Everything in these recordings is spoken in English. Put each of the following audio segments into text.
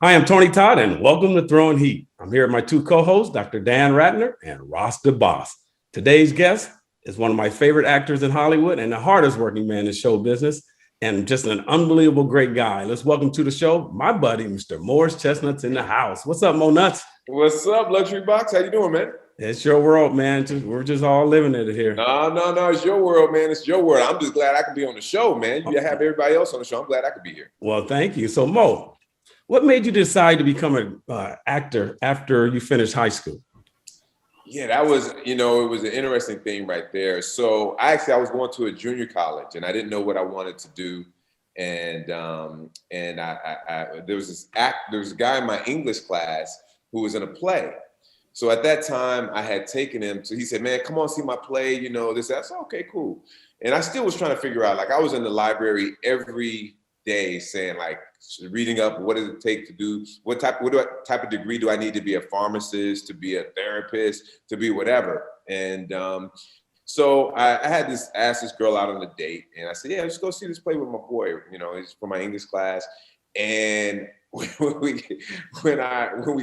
Hi, I'm Tony Todd, and welcome to Throwing Heat. I'm here with my two co-hosts, Dr. Dan Ratner and Ross the Bods. Today's guest is one of my favorite actors in Hollywood and the hardest working man in show business, and just an unbelievable great guy. Let's welcome to the show my buddy, Mr. Morris Chestnut's in the house. What's up, Mo Nuts? What's up, Luxury Box? How you doing, man? It's your world, man. We're just all living it here. No. It's your world, man. It's your world. I'm just glad I could be on the show, man. You have everybody else on the show. I'm glad I could be here. Well, thank you. So, Mo, what made you decide to become an actor after you finished high school? Yeah, that was, it was an interesting thing right there. So I was going to a junior college and I didn't know what I wanted to do. And there was a guy in my English class who was in a play. So at that time I had taken him he said, man, come on, see my play, this. I said, okay, cool. And I still was trying to figure out, I was in the library every day saying, reading up, what does it take to do, what type of degree do I need to be a pharmacist, to be a therapist, to be whatever. And so I had asked this girl out on a date, and I said, yeah, let's go see this play with my boy, he's from my English class. And when we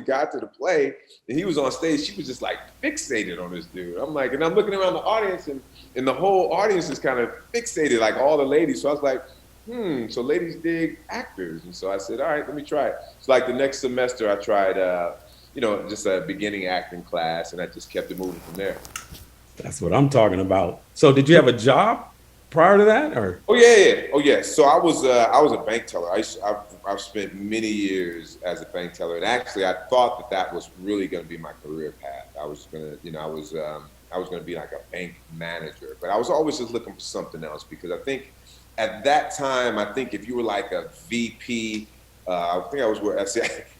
got to the play and he was on stage, she was just fixated on this dude. I'm looking around the audience and the whole audience is kind of fixated, all the ladies. So I was like, so ladies dig actors. And so I said, all right, let me try it. So the next semester I tried, just a beginning acting class, and I just kept it moving from there. That's what I'm talking about. So did you have a job prior to that, or? Oh yeah. So I was a bank teller. I've spent many years as a bank teller, and actually I thought that was really going to be my career path. I was going to be like a bank manager, but I was always just looking for something else, because I think at that time, if you were like a VP, I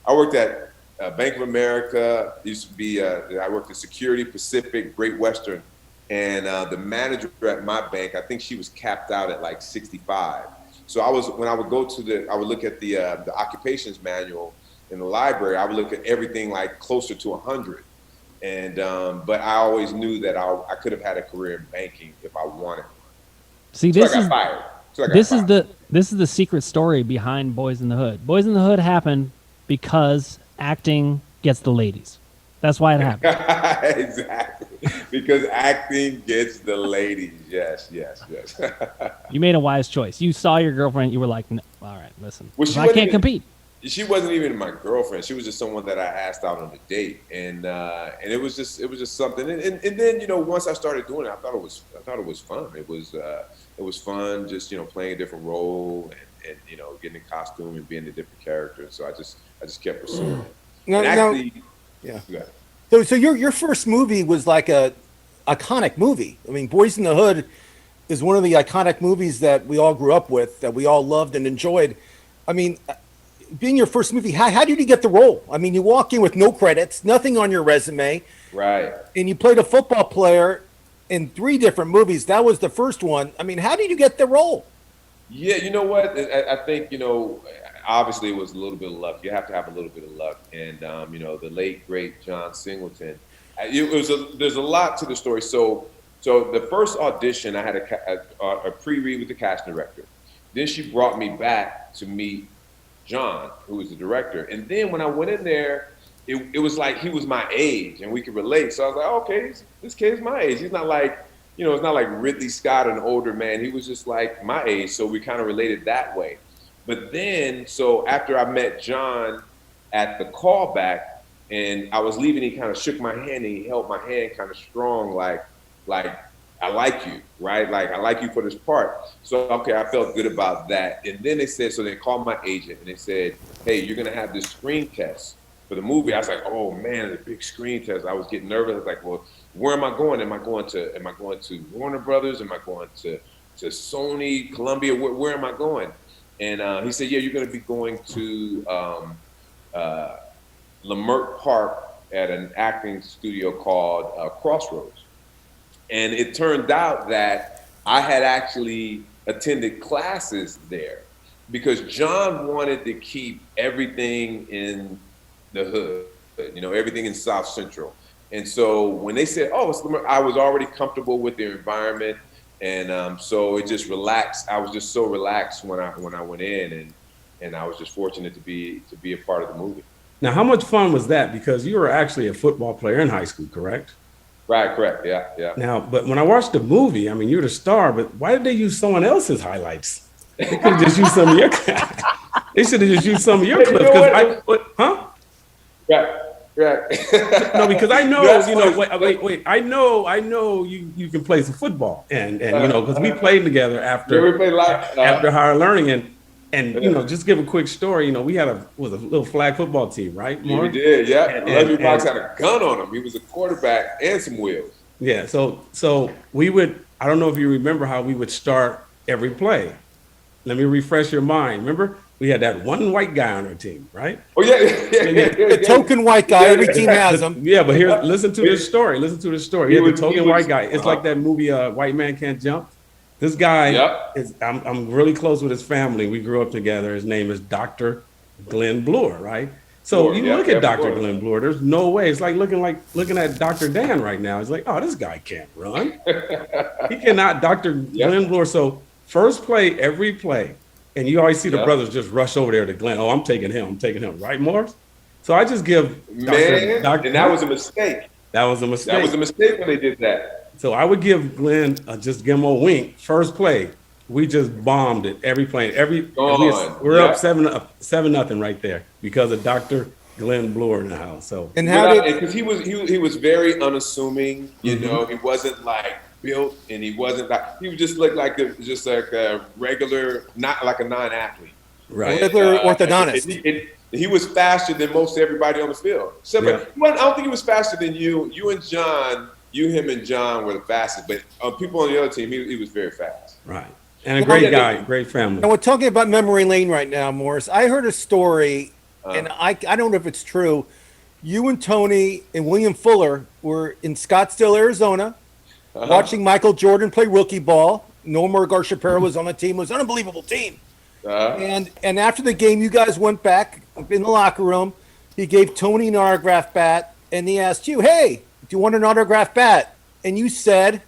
worked at Bank of America. Used to be I worked at Security, Pacific, Great Western. And the manager at my bank, I think she was capped out at 65. So when I would go I would look at the occupations manual in the library. I would look at everything closer to 100. And but I always knew that I could have had a career in banking if I wanted. See, I got fired. This is the secret story behind Boyz n the Hood. Boyz n the Hood happened because acting gets the ladies. That's why it happened. Exactly. Because acting gets the ladies. Yes. You made a wise choice. You saw your girlfriend. You were like, no, all right, listen. Well, I can't compete. She wasn't even my girlfriend. She was just someone that I asked out on a date, and it was just something. And then once I started doing it, I thought it was fun. It was fun just playing a different role and getting a costume and being a different character. So I just kept pursuing it. Yeah. So your first movie was like a iconic movie. I mean, Boyz n the Hood is one of the iconic movies that we all grew up with, that we all loved and enjoyed. I mean, being your first movie, how did you get the role? I mean, you walk in with no credits, nothing on your resume. Right. And you played a football player in 3 different movies. That was the first one. I mean, how did you get the role? Yeah, you know what? I think, obviously it was a little bit of luck. You have to have a little bit of luck. And, the late, great John Singleton, there's a lot to the story. So the first audition, I had a pre-read with the casting director. Then she brought me back to meet John, who was the director. And then when I went in there, it was like he was my age and we could relate. So I was like, okay, this kid's my age. He's not it's not like Ridley Scott, an older man. He was just like my age. So we kind of related that way. But then, so after I met John at the callback and I was leaving, he kind of shook my hand and he held my hand kind of strong, like I like you, right? I like you for this part. So, okay, I felt good about that. And then they called my agent and they said, hey, you're gonna have this screen test for the movie. I was like, oh man, the big screen test. I was getting nervous. I was like, well, where am I going? Am I going to Warner Brothers? Am I going to Sony, Columbia? Where am I going? And he said, yeah, you're gonna be going to Leimert Park at an acting studio called Crossroads. And it turned out that I had actually attended classes there because John wanted to keep everything in the hood, everything in South Central. And so when they said, oh, I was already comfortable with the environment. And so it just relaxed. I was just so relaxed when I went in. and I was just fortunate to be a part of the movie. Now, how much fun was that? Because you were actually a football player in high school, correct? Right, correct, yeah. Now, but when I watched the movie, I mean, you're the star, but why did they use someone else's highlights? They could have just used some of your. They should have just used some of your clips. Huh? Right. No, because I know, That's you know. funny. Wait. I know you can play some football, and you know, because we played together Yeah, after we played a lot. after higher learning, and you know, just give a quick story. You know, we had a little flag football team, right? Yeah, we Mark? did, yeah. Leslie and- Fox had a gun on him. He was a quarterback and some wheels. Yeah, so we would. I don't know if you remember how we would start every play. Let me refresh your mind. Remember, we had that one white guy on our team, right? Oh yeah. The token white guy, every team has him. Yeah, but here, listen to this story. Listen to this story. He Here's the was- token he white was- guy. It's like that movie, White Man Can't Jump. This guy Yep. is. I'm really close with his family. We grew up together. His name is Dr. Glenn Bloor, right? So Bloor, you yeah, look at yeah, Dr. Bloor. Glenn Bloor. There's no way. It's like looking at Dr. Dan right now. It's like, oh, this guy can't run. He cannot. Dr. Yep. Glenn Bloor. So first play, every play, and you always see the Yep. brothers just rush over there to Glenn. Oh, I'm taking him, right, Morris? So I just give Man, and that was a mistake. that was a mistake. That was a mistake when they did that. So I would give Glenn just give him a wink. First play, we just bombed it every play. We're up 7-0 right there because of Dr. Glenn Bloor in the house. So And how did Because he was very unassuming. You know, he wasn't like built, and he wasn't like he just looked like a regular, not like a non-athlete. right. regular orthodontist? And he was faster than most everybody on the field. Except Yeah. I don't think he was faster than you. Him and John were the fastest, but people on the other team, he was very fast. Right. And a great guy, great family. And we're talking about memory lane right now, Morris. I heard a story, and I don't know if it's true. You and Tony and William Fuller were in Scottsdale, Arizona, watching Michael Jordan play rookie ball. Nomar Garciaparra was on the team. It was an unbelievable team. And after the game, you guys went back in the locker room. He gave Tony an autograph bat, and he asked you, "Hey, do you want an autograph bat?" And you said,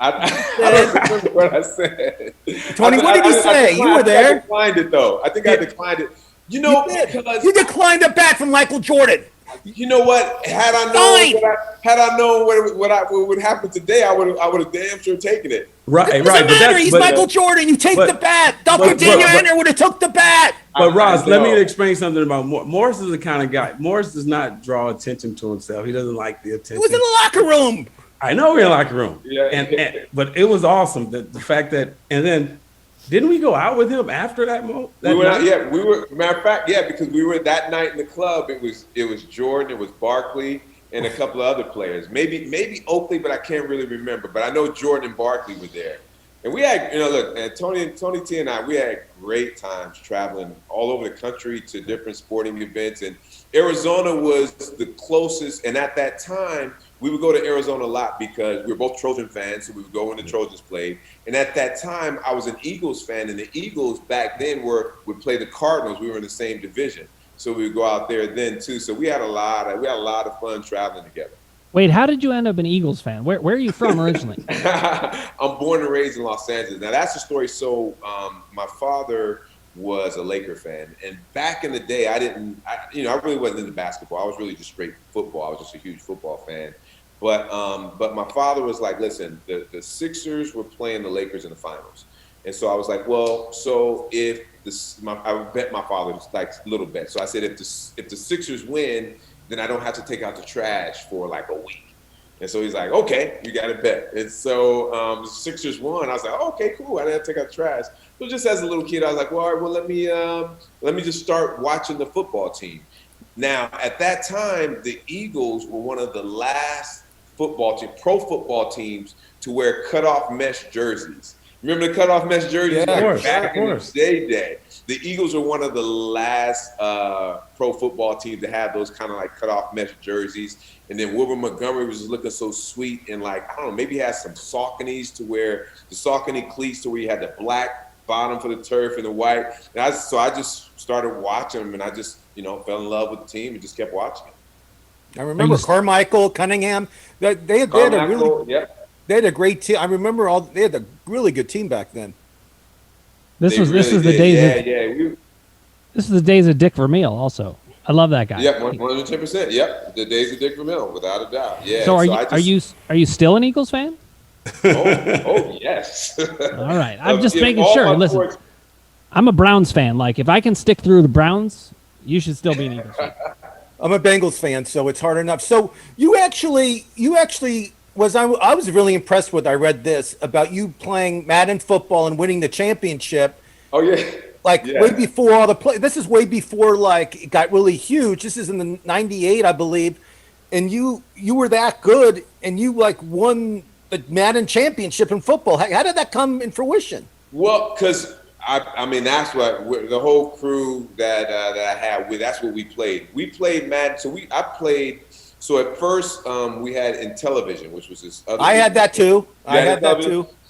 I don't remember what I said. Tony, what did you say? You were there. I declined it, though. I think I declined it. You know, You did. because You declined a bat from Michael Jordan. you know what? Had I known what would happen today, I would have damn sure taken it. Right, It right. doesn't But matter. that's He's but, Michael Jordan. You take but- the bat. Dr. but- Daniel but- Enter would have took the bat. But Ross, let me know. explain something about Morris. Morris is the kind of guy. Morris does not draw attention to himself. He doesn't like the He attention. was in the locker room. I know we're in the locker room. Yeah. But it was awesome the fact that, and then didn't we go out with him after that moment? We went out, yeah. We were, matter of fact, yeah, because we were that night in the club. It was Jordan, it was Barkley, and a couple of other players. Maybe Oakley, but I can't really remember. But I know Jordan and Barkley were there, and we had, look, and Tony T and I, we had great times traveling all over the country to different sporting events, and Arizona was the closest. And at that time, we would go to Arizona a lot because we were both Trojan fans, so we would go when the Trojans played. And at that time, I was an Eagles fan, and the Eagles back then would play the Cardinals. We were in the same division, so we would go out there then too. So we had a lot of fun traveling together. Wait, how did you end up an Eagles fan? Where are you from originally? I'm born and raised in Los Angeles. Now that's the story. So my father was a Laker fan, and back in the day, I really wasn't into basketball. I was really just straight football. I was just a huge football fan. But my father was like, listen, the Sixers were playing the Lakers in the finals. And so I was like, well, so if I bet my father like little bet. So I said, if the Sixers win, then I don't have to take out the trash for like a week. And so he's like, okay, you got to bet. And so the Sixers won. I was like, oh, okay, cool. I didn't have to take out the trash. So just as a little kid, I was like, well, all right, well, let me just start watching the football team. Now, at that time, the Eagles were one of the last pro football teams to wear cutoff mesh jerseys. Remember the cutoff mesh jerseys? Yeah, of course, back of in course. the day. The Eagles are one of the last pro football teams to have those kind of like cutoff mesh jerseys. And then Wilbur Montgomery was just looking so sweet, and like, I don't know, maybe he had some Sauconys to wear, the Saucony cleats to where you had the black bottom for the turf and the white. And so I just started watching them, and I just, fell in love with the team and just kept watching it. I remember Carmichael, Cunningham. They had a great team. I remember they had a really good team back then. This was the days. This is the days of Dick Vermeil. Also, I love that guy. Yep, 110%. Yep, the days of Dick Vermeil, without a doubt. Yeah. So are you still an Eagles fan? Oh yes. All right, I'm just making sure. Listen, I'm a Browns fan. Like, if I can stick through the Browns, you should still be an Eagles fan. I'm a Bengals fan, so it's hard enough. So you actually was I was really impressed with. I read this about you playing Madden football and winning the championship. Oh yeah. Way before all the play. This is way before like it got really huge. This is in the '98, I believe, and you were that good, and you like won the Madden championship in football. How did that come in fruition? Well, because I mean that's what the whole crew that I had with. That's what we played. We played Madden. I played. So at first we had Intellivision, which was this other. I had that too.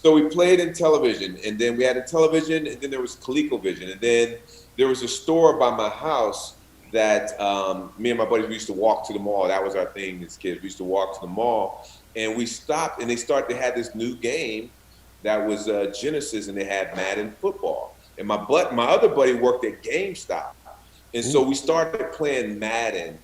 So we played in television, and then we had a television, and then there was ColecoVision, and then there was a store by my house that me and my buddies, we used to walk to the mall. That was our thing as kids. We used to walk to the mall, and we stopped, and they had this new game that was Genesis, and they had Madden football. And my other buddy worked at GameStop, and so we started playing Madden,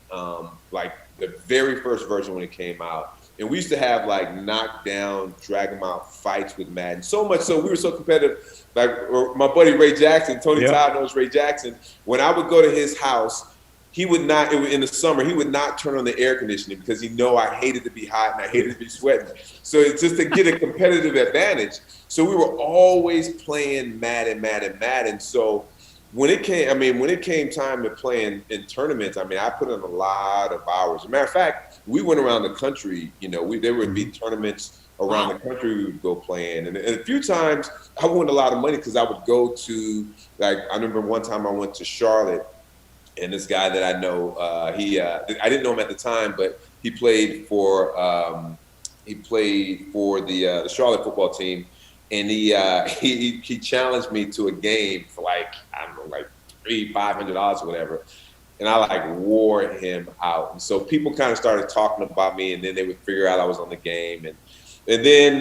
like the very first version when it came out. And we used to have like knockdown, drag 'em out fights with Madden. So much so we were so competitive. Like my buddy Ray Jackson, Tony Todd knows Ray Jackson. When I would go to his house, he would not. In the summer, he would not turn on the air conditioning because he know I hated to be hot and I hated to be sweating. So it's just to get a competitive advantage. So we were always playing Madden. So when it came time to playing in tournaments, I mean, I put in a lot of hours. As a matter of fact, we went around the country. There would be tournaments around the country we would go playing. And a few times I won a lot of money because I would go to, like, I remember one time I went to Charlotte, and this guy that I know, I didn't know him at the time, but he played for the Charlotte football team. And he challenged me to a game for like $500 or whatever, and I like wore him out. And so people kind of started talking about me, and then they would figure out I was on the game, and then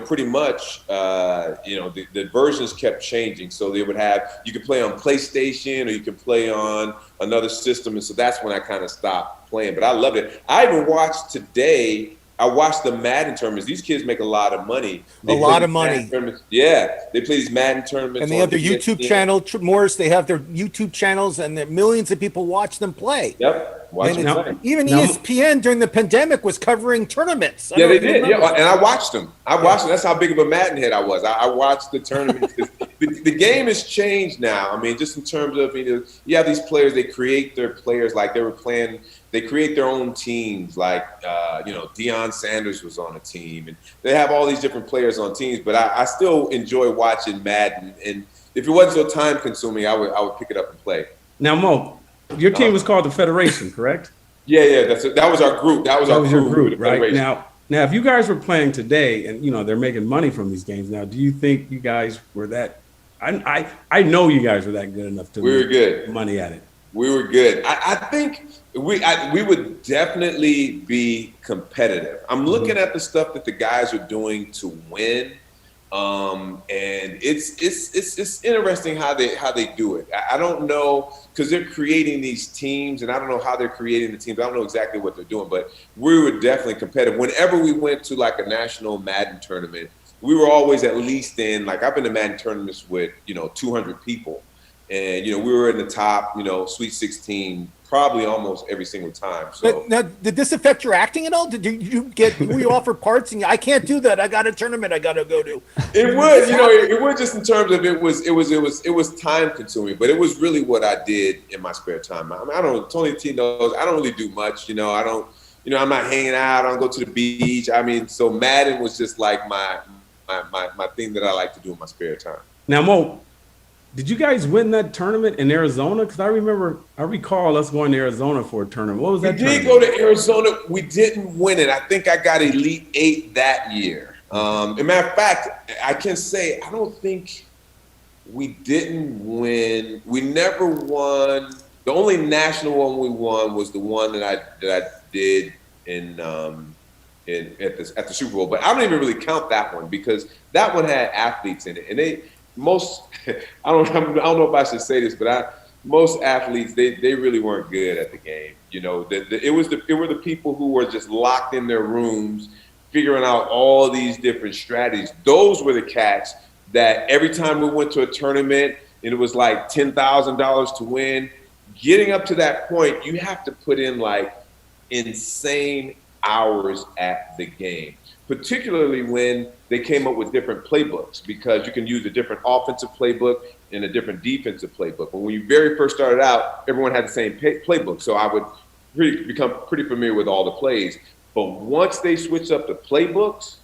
pretty much the versions kept changing. So they would have, you could play on PlayStation or you could play on another system, and so that's when I kind of stopped playing. But I loved it. I even watched today. I watched the Madden tournaments. These kids make a lot of money. Yeah, they play these Madden tournaments. And they have their YouTube channel, Morris. They have their YouTube channels, and millions of people watch them play. Yep. Even ESPN during the pandemic was covering tournaments. Yeah, they did. Yeah, and I watched them. That's how big of a Madden head I was. I watched the tournaments. The game has changed now. I mean, just in terms of, you have these players, they create their players like they were playing. They create their own teams, like, Deion Sanders was on a team, and they have all these different players on teams. But I still enjoy watching Madden, and if it wasn't so time consuming, I would pick it up and play. Now, Mo, your team was called the Federation, correct? Yeah, that was our group. That was your group, right? Now, if you guys were playing today, and they're making money from these games now, do you think you guys were that? I know you guys were that good enough to make money at it. We were good. I think we would definitely be competitive. I'm looking at the stuff that the guys are doing to win, and it's interesting how they do it. I don't know, because they're creating these teams, and I don't know how they're creating the teams. I don't know exactly what they're doing, but we were definitely competitive. Whenever we went to like a national Madden tournament, we were always at least in, like, I've been to Madden tournaments with 200 people. And, we were in the top, Sweet 16, probably almost every single time. So but now, did this affect your acting at all? Were you offered parts and I can't do that, I got a tournament I got to go to? It was, it was just in terms of it was time consuming, but it was really what I did in my spare time. I mean, Tony T knows, I don't really do much, I'm not hanging out, I don't go to the beach. I mean, so Madden was just like my thing that I like to do in my spare time. Now, Mo, did you guys win that tournament in Arizona? Because I recall us going to Arizona for a tournament. What was that? We did go to Arizona. We didn't win it. I think I got Elite 8 that year. As a matter of fact, I can say I don't think we didn't win. We never won. The only national one we won was the one that I did at the Super Bowl. But I don't even really count that one because that one had athletes in it, and most I don't know if I should say this, but most athletes they really weren't good at the game. You know, it were the people who were just locked in their rooms, figuring out all these different strategies. Those were the cats that every time we went to a tournament and it was like $10,000 to win, getting up to that point, you have to put in like insane hours at the game, particularly when they came up with different playbooks, because you can use a different offensive playbook and a different defensive playbook. But when you very first started out, everyone had the same playbook. So I would become pretty familiar with all the plays. But once they switched up the playbooks,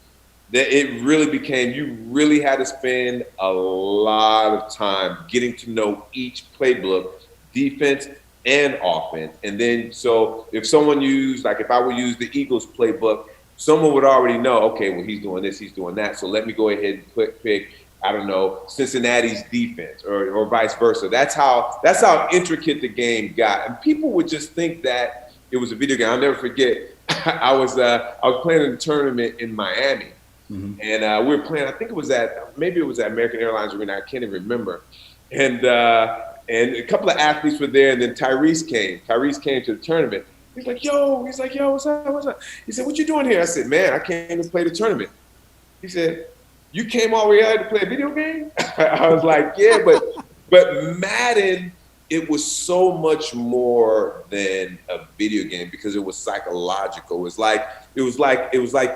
that it really became, you really had to spend a lot of time getting to know each playbook, defense and offense. And then, so if someone used, like if I would use the Eagles playbook, someone would already know, okay, well, he's doing this, he's doing that. So let me go ahead and pick, I don't know, Cincinnati's defense or vice versa. That's how intricate the game got. And people would just think that it was a video game. I'll never forget, I was playing in a tournament in Miami. Mm-hmm. And we were playing, I think it was maybe it was at American Airlines Arena, I can't even remember. And a couple of athletes were there, and then Tyrese came to the tournament. He's like, yo, what's up? He said, what you doing here? I said, man, I came to play the tournament. He said, you came all the way out to play a video game? I was like, yeah, but Madden, it was so much more than a video game because it was psychological. It was like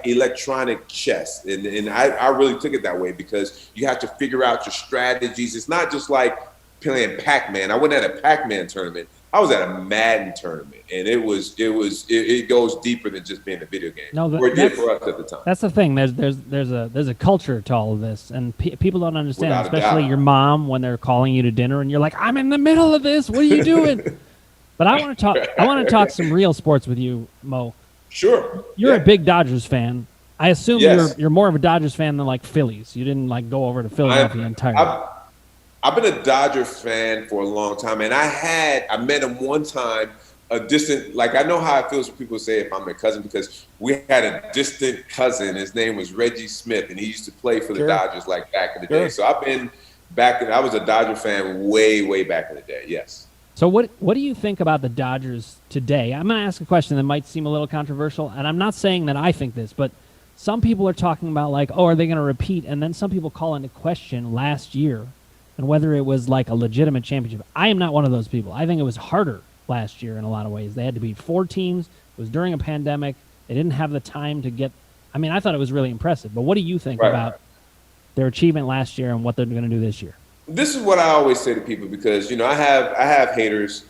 electronic chess. And I really took it that way because you have to figure out your strategies. It's not just like playing Pac-Man. I wasn't at a Pac-Man tournament. I was at a Madden tournament, and it goes deeper than just being a video game. No, or it did for us at the time. That's the thing. There's a culture to all of this, and people don't understand, Without especially your mom when they're calling you to dinner, and you're like, I'm in the middle of this. What are you doing? But I want to talk some real sports with you, Mo. Sure. You're a big Dodgers fan. I assume Yes. you're more of a Dodgers fan than like Phillies. You didn't like go over to Philadelphia entirely. I've been a Dodger fan for a long time, and I met him one time, a distant, like I know how it feels when people say if I'm their cousin, because we had a distant cousin. His name was Reggie Smith, and he used to play for the Dodgers like back in the day. So I've been I was a Dodger fan way back in the day, yes. So what do you think about the Dodgers today? I'm going to ask a question that might seem a little controversial, and I'm not saying that I think this, but some people are talking about like, oh, are they going to repeat? And then some people call into question last year and whether it was like a legitimate championship. I am not one of those people. I think it was harder last year in a lot of ways. They had to beat 4 teams. It was during a pandemic. They didn't have the time to get – I mean, I thought it was really impressive. But what do you think about their achievement last year and what they're going to do this year? This is what I always say to people because, you know, I have haters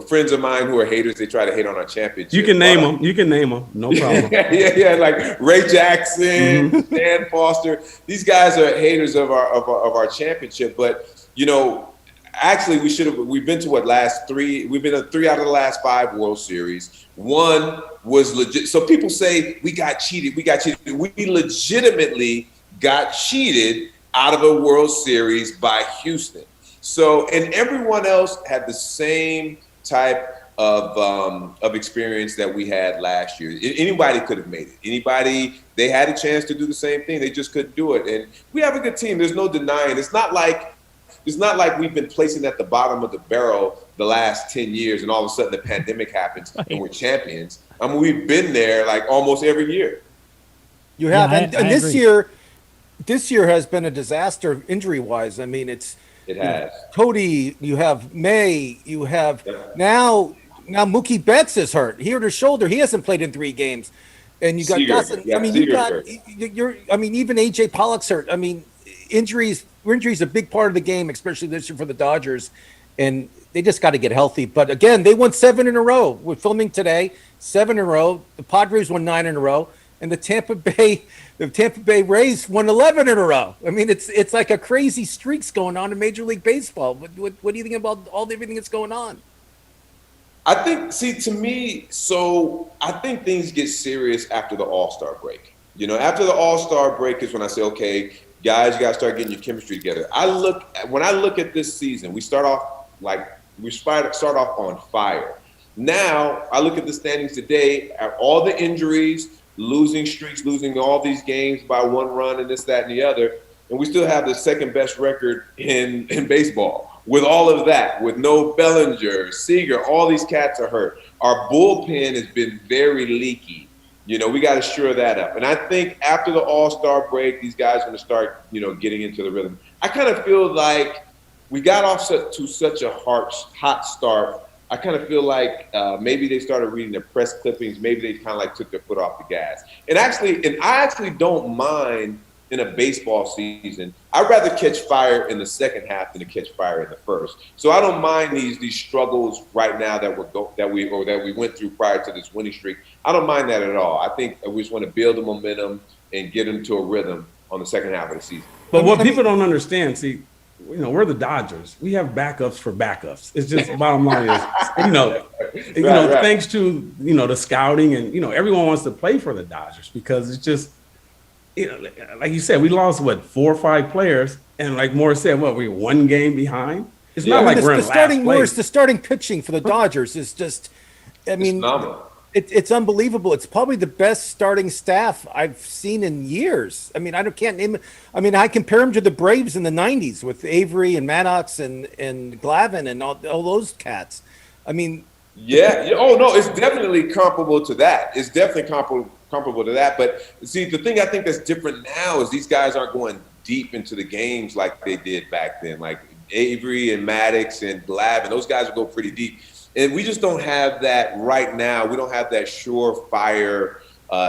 friends of mine who are haters. They try to hate on our championship. You can name them. No problem. yeah, like Ray Jackson, Dan Foster. These guys are haters of our championship. But, you know, actually we've been to we've been to 3 out of the last 5 World Series. One was legit. So people say we got cheated. We legitimately got cheated out of a World Series by Houston. So, and everyone else had the same type of experience that we had last year. Anybody could have made it. They had a chance to do the same thing. They just couldn't do it. And we have a good team. There's no denying. It's not like we've been placing at the bottom of the barrel the last 10 years and all of a sudden the pandemic happens and we're champions. I mean, we've been there like almost every year. You have. Yeah, and this agree. This year has been a disaster injury-wise. I mean, it has. Cody, you have May, you have now Mookie Betts is hurt. He hurt his shoulder. He hasn't played in 3 games. And you got Dustin. I mean, even AJ Pollock's hurt. I mean, injuries a big part of the game, especially this year for the Dodgers. And they just got to get healthy. But again, they won 7 in a row. We're filming today, 7 in a row. The Padres won 9 in a row. And the Tampa Bay Rays won 11 in a row. I mean, it's like a crazy streaks going on in Major League Baseball. What do you think about everything that's going on? I think, to me, I think things get serious after the All-Star break. You know, after the All-Star break is when I say, okay, guys, you got to start getting your chemistry together. When I look at this season, we start off on fire. Now, I look at the standings today, at all the injuries, losing streaks, losing all these games by 1 run and this, that, and the other. and we still have the second best record in baseball. With all of that, with no Bellinger, Seager, all these cats are hurt. Our bullpen has been very leaky. You know, we got to shore that up. And I think after the All-Star break, these guys are going to start, you know, getting into the rhythm. I kind of feel like we got off to such a hot start. I kind of feel like maybe they started reading the press clippings. Maybe they kind of like took their foot off the gas. And I actually don't mind in a baseball season. I'd rather catch fire in the second half than to catch fire in the first. So I don't mind these struggles right now that we went through prior to this winning streak. I don't mind that at all. I think we just want to build the momentum and get into a rhythm on the second half of the season. But what people don't understand, see, you know, we're the Dodgers. We have backups for backups. It's just bottom line is, Right. thanks to, you know, the scouting and, you know, everyone wants to play for the Dodgers because it's just, you know, like you said, we lost 4 or 5 players, and like Morris said, we're 1 game behind. It's not like we're in last place. The starting pitching for the Dodgers is just, I mean, it's unbelievable. It's probably the best starting staff I've seen in years. I mean, I compare them to the Braves in the '90s with Avery and Maddox and Glavine and all those cats. I mean, yeah. Oh no, it's definitely comparable to that. It's definitely comparable to that. But see, the thing I think that's different now is these guys aren't going deep into the games like they did back then. Like Avery and Maddox and Glavine, those guys will go pretty deep. And we just don't have that right now. We don't have that surefire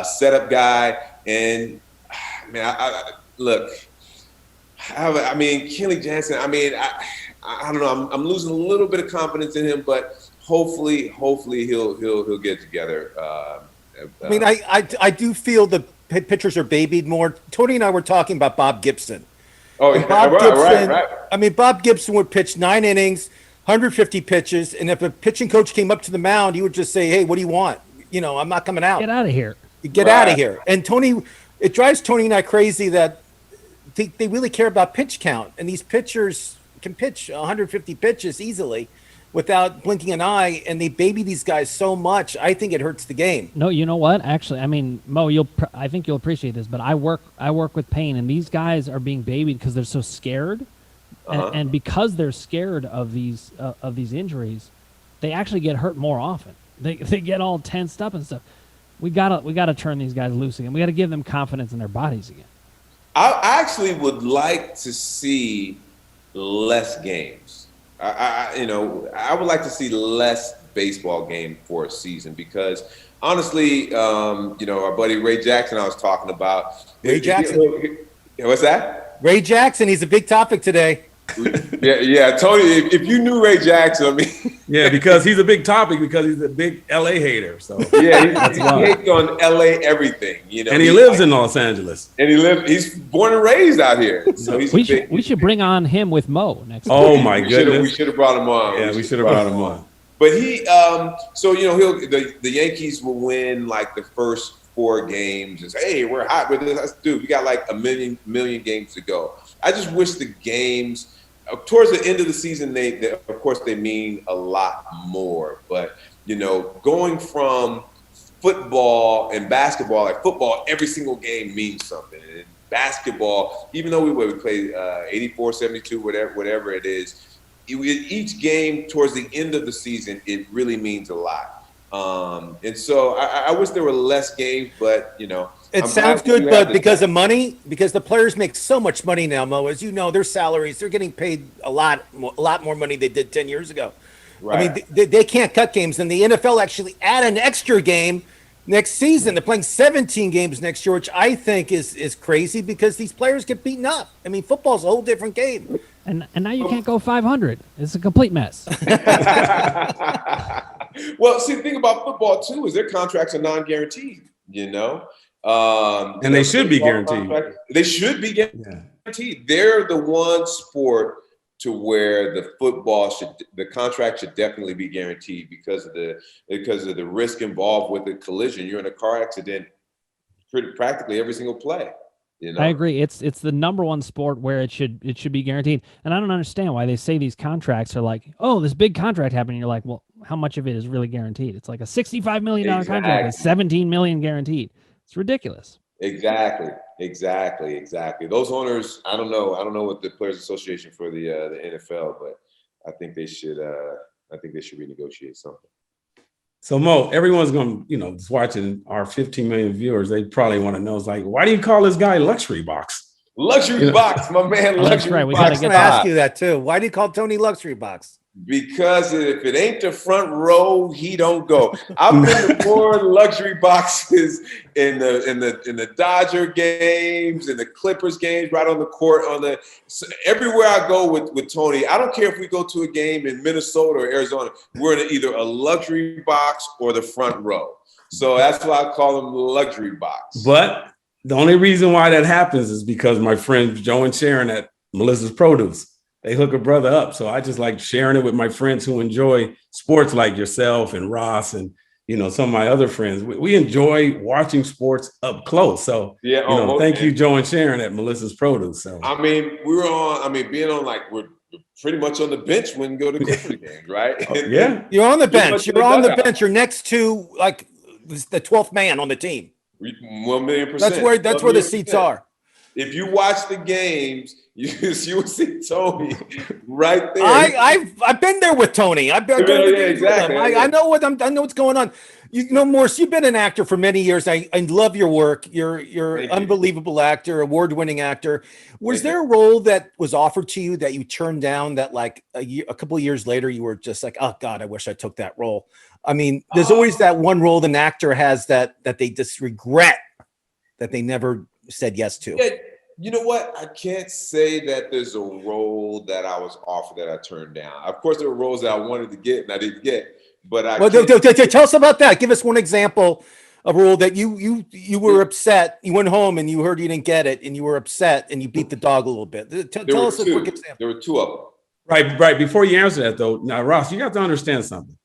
setup guy. And man, I mean, Kenley Jansen. I mean, I don't know. I'm losing a little bit of confidence in him, but hopefully he'll get together. I mean, I do feel the pitchers are babied more. Tony and I were talking about Bob Gibson. Oh, yeah, right. I mean, Bob Gibson would pitch 9 innings. 150 pitches, and if a pitching coach came up to the mound, he would just say, "Hey, what do you want? You know, I'm not coming out. Get out of here. Get out of here." And Tony, it drives Tony and I crazy that they really care about pitch count, and these pitchers can pitch 150 pitches easily without blinking an eye, and they baby these guys so much. I think it hurts the game. No, you know what? Actually, I mean, Mo, I think you'll appreciate this, but I work with Payne, and these guys are being babied because they're so scared. And because they're scared of these injuries, they actually get hurt more often. They get all tensed up and stuff. We gotta turn these guys loose again. We gotta give them confidence in their bodies again. I actually would like to see less games. I would like to see less baseball game for a season because honestly, our buddy Ray Jackson I was talking about. Ray Jackson. What's that? Ray Jackson. He's a big topic today. Yeah, Tony. If you knew Ray Jackson, I mean, yeah, because he's a big topic because he's a big LA hater. So yeah, he hates on LA everything, you know. And he lives in Los Angeles. And he's born and raised out here. So we should bring on him with Mo next. Oh my goodness, we should have brought him on. Yeah, we should have brought him on. But he, so you know, the Yankees will win like the first 4 games. And say, hey, we're hot with this, dude. We got like a million games to go. I just wish the games towards the end of the season, they of course they mean a lot more. But you know, going from football and basketball, like football, every single game means something. And basketball, even though we play 84, 72, whatever it is, each game towards the end of the season, it really means a lot. And so I wish there were less games, but you know. It sounds good, but because of money, because the players make so much money now, Mo, as you know, their salaries, they're getting paid a lot more money they did 10 years ago. Right. I mean, they can't cut games, and the NFL actually add an extra game next season. They're playing 17 games next year, which I think is crazy because these players get beaten up. I mean, football's a whole different game. And now you can't go 500. It's a complete mess. Well, see, the thing about football, too, is their contracts are non-guaranteed, you know? And they should be guaranteed. They should be guaranteed. Yeah. They're the one sport to where the contract should definitely be guaranteed because of the risk involved with the collision. You're in a car accident practically every single play. You know? I agree. It's the number one sport where it should be guaranteed. And I don't understand why they say these contracts are like, oh, this big contract happened. And you're like, well, how much of it is really guaranteed? It's like a $65 million contract with $17 million guaranteed. It's ridiculous. Exactly. Those owners, I don't know what the Players Association for the NFL, but I think they should renegotiate something. So Mo, everyone's going to, just watching our 15 million viewers, they probably want to know, is like, why do you call this guy Luxury Box? Luxury Box, my man. Oh, that's right. We Box. gotta I was going to ask you that too. Why do you call Tony Luxury Box? Because if it ain't the front row, he don't go. I've been to more luxury boxes in the Dodger games, in the Clippers games, right on the court, everywhere I go with Tony. I don't care if we go to a game in Minnesota or Arizona, we're in either a luxury box or the front row. So that's why I call them luxury box. But the only reason why that happens is because my friends Joe and Sharon at Melissa's Produce, they hook a brother up. So I just like sharing it with my friends who enjoy sports like yourself and Ross and, some of my other friends. We enjoy watching sports up close. So, thank you, Joe and Sharon at Melissa's Produce. So, being on we're pretty much on the bench when we go to Clippers games, right? Yeah. You're on the bench. You're on the bench. You're next to the 12th man on the team. 1,000,000%. That's where the seats are. If you watch the games, you will see Tony right there. I've been there with Tony. I've been there exactly. I know what's going on. Morris, you've been an actor for many years. I love your work. You're an unbelievable actor, award-winning actor. Was there a role that was offered to you that you turned down that a couple of years later you were just like, oh God, I wish I took that role? I mean, there's always that one role an actor has that they just regret that they never said yes to. Yeah, you know what? I can't say that there's a role that I was offered that I turned down. Of course, there were roles that I wanted to get and I didn't get. But tell us about that. Give us one example of a role that you were upset. You went home and you heard you didn't get it, and you were upset and you beat the dog a little bit. Tell us a quick example. There were two of them. Right. Before you answer that, though, now Ross, you have to understand something.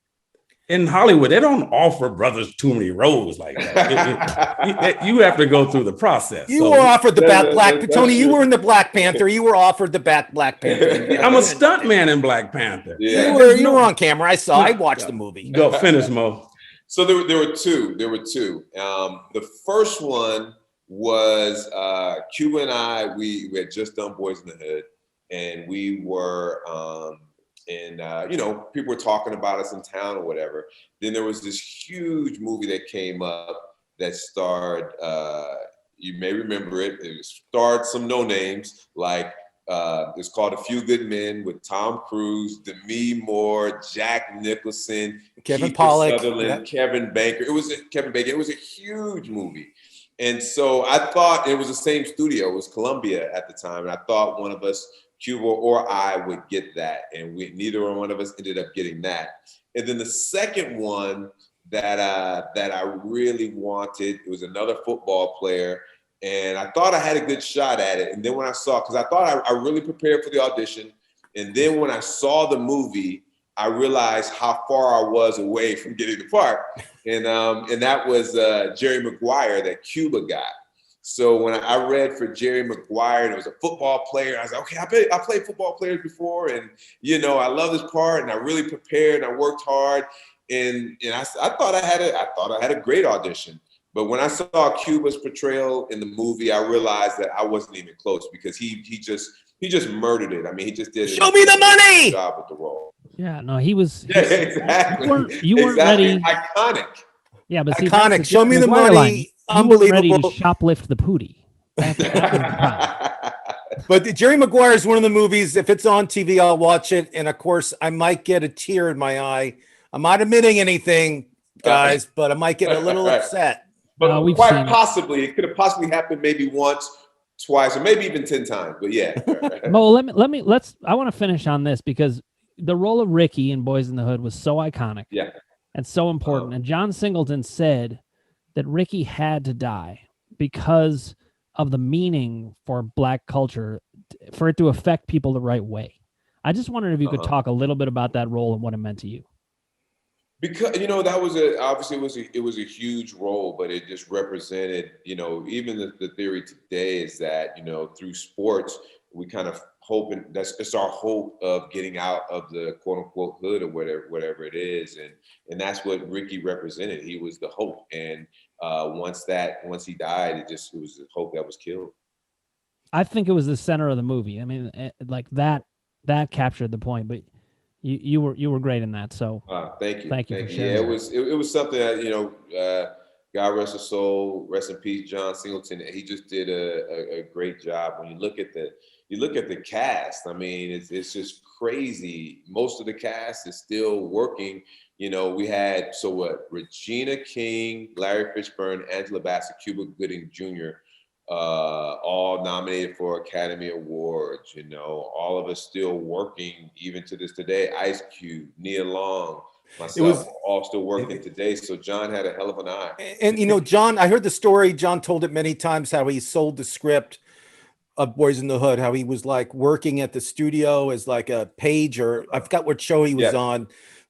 In Hollywood, they don't offer brothers too many roles like that. You have to go through the process. You were offered the Black Tony. You were in the Black Panther. You were offered the Black Panther. I'm a stunt man in Black Panther. Yeah. You were on camera. I watched the movie. Go finish, Mo. So there were two. The first one was Cuba and I. We had just done Boyz in the Hood, and we were. People were talking about us in town or whatever. Then there was this huge movie that came up that starred, you may remember it. It starred some no names it's called A Few Good Men with Tom Cruise, Demi Moore, Jack Nicholson, Kevin Kiefer Pollak, Sutherland, Kevin Bacon. It was a huge movie. And so I thought it was the same studio. It was Columbia at the time. And I thought one of us, Cuba or I, would get that. And neither one of us ended up getting that. And then the second one that I really wanted, it was another football player. And I thought I had a good shot at it. And then when I saw, because I thought I really prepared for the audition. And then when I saw the movie, I realized how far I was away from getting the part. And that was Jerry Maguire that Cuba got. So when I read for Jerry Maguire, and it was a football player, I was like, okay, I played football players before, and I love this part, and I really prepared, and I worked hard, and I thought I had a great audition. But when I saw Cuba's portrayal in the movie, I realized that I wasn't even close because he just murdered it. I mean, he just did. Show me the money. Job with the role. Yeah, no, he was. Yeah, exactly. You weren't ready. Iconic. Yeah, but see, iconic. Show me the money. Line. Unbelievable. You weren't ready to shoplift the pootie. That was the problem. But Jerry Maguire is one of the movies. If it's on TV, I'll watch it. And of course, I might get a tear in my eye. I'm not admitting anything, guys, but I might get a little upset. But quite possibly, it could have possibly happened maybe once, twice, or maybe even 10 times. But yeah. Mo, I want to finish on this because the role of Ricky in Boyz in the Hood was so iconic. Yeah. And so important. And John Singleton said that Ricky had to die because of the meaning for Black culture, for it to affect people the right way. I just wondered if you could talk a little bit about that role and what it meant to you. Because that was it was a huge role, but it just represented even the theory today is that through sports we kind of hoping it's our hope of getting out of the quote unquote hood or whatever it is. And that's what Ricky represented. He was the hope. And once he died, it was the hope that was killed. I think it was the center of the movie. I mean, like that captured the point, but you were great in that. So thank you. Thank you for sharing. Yeah, it was something that, God rest his soul, rest in peace, John Singleton. He just did a great job. When you look at the cast, I mean, it's just crazy. Most of the cast is still working. We had Regina King, Larry Fishburne, Angela Bassett, Cuba Gooding Jr., all nominated for Academy Awards. All of us still working even to this today. Ice Cube, Nia Long, myself, all still working today. So John had a hell of an eye. And John, I heard the story. John told it many times how he sold the script of Boyz n the Hood, how he was like working at the studio as like a page, or I forgot what show he was on,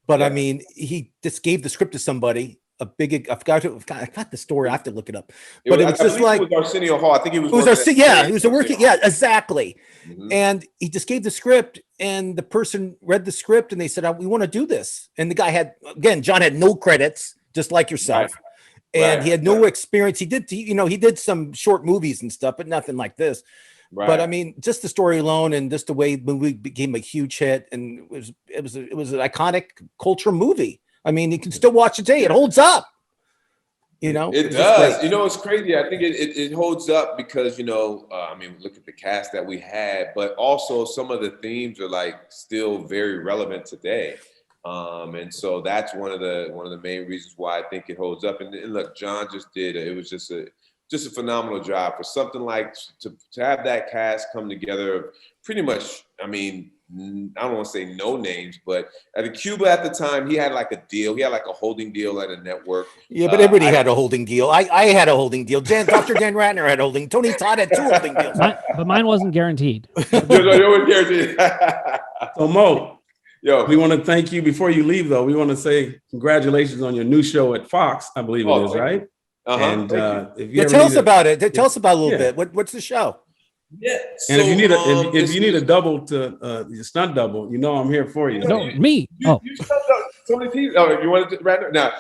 but I mean, he just gave the script to somebody. I forgot the story. I have to look it up. But it was just like it was Arsenio Hall. I think he was. He was working. Yeah, exactly. Mm-hmm. And he just gave the script, and the person read the script, and they said, "We want to do this." And the guy John had no credits, just like yourself, and he had no experience. He did some short movies and stuff, but nothing like this. Right. But I mean, just the story alone, and just the way the movie became a huge hit, and it was an iconic cultural movie. I mean, you can still watch it today. It holds up. It does. It's crazy. I think it holds up because, look at the cast that we had, but also some of the themes are like still very relevant today. And so that's one of the main reasons why I think it holds up. And look, John just did it was just a phenomenal job for something like to have that cast come together pretty much. I mean, I don't want to say no names, but at Cuba at the time, he had like a deal. He had like a holding deal at a network. Yeah, but everybody had a holding deal. I had a holding deal. Dr. Dan Ratner had a holding. Tony Todd had 2 holding deals. But mine wasn't guaranteed. It wasn't guaranteed. So Mo, we want to thank you. Before you leave, though, we want to say congratulations on your new show at Fox. I believe it is, right? And tell us about it. Tell us about a little bit. What's the show? Yeah. And if you need a double to stunt double, I'm here for you. No, me. You stunt double. Tony T. Oh, you wanted to right now?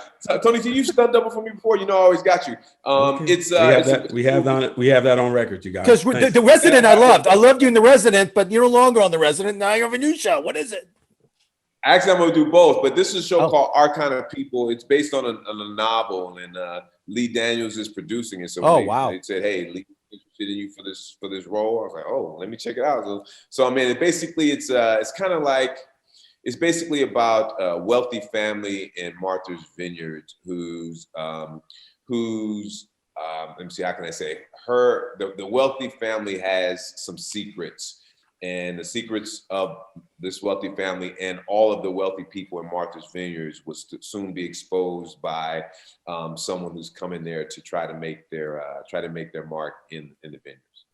Tony T. You stunt double for me before. I always got you. Okay. We have that on record, you guys. Because the Resident, I loved you in The Resident, but you're no longer on The Resident. Now you have a new show. What is it? Actually, I'm going to do both, but this is a show called Our Kind of People. It's based on a novel, and Lee Daniels is producing it. So they said, "Hey, Lee, interested in you for this role." I was like, "Oh, let me check it out." So I mean, it's kind of like it's basically about a wealthy family in Martha's Vineyard who's let me see, how can I say, the wealthy family has some secrets. And the secrets of this wealthy family and all of the wealthy people in Martha's Vineyards was to soon be exposed by someone who's coming there to try to make their mark in the vineyards.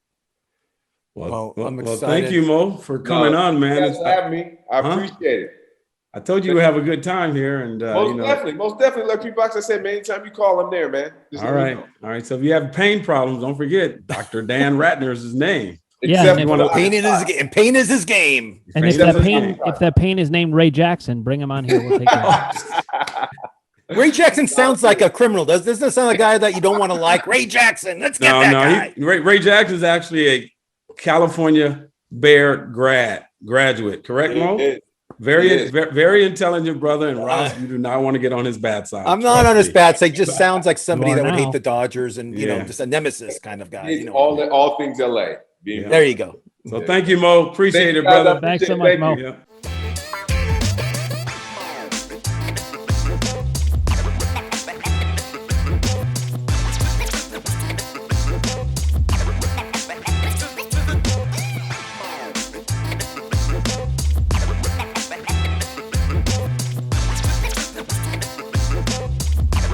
Well, I'm excited. Thank you, Mo, for coming on, man. Thanks for having me. I appreciate it. I told you we'd have a good time here, and most definitely. Like P-Box, I said, man, anytime you call, I'm there, man. All right. So if you have pain problems, don't forget Dr. Dan Ratner is his name. Pain is his game. And if that pain is named Ray Jackson, bring him on here. We'll take it. Ray Jackson sounds like a criminal. Doesn't that sound like a guy that you don't want to like? Ray Jackson. Let's get that guy. Ray Jackson is actually a California Bear graduate. Correct, Mo? Very intelligent brother. And Ross, you do not want to get on his bad side. I'm not on his bad side. Just sounds like somebody that would hate the Dodgers and just a nemesis kind of guy. All things LA. There you go. So thank you, Mo. Appreciate it, brother. Thanks so much, Mo. Yeah.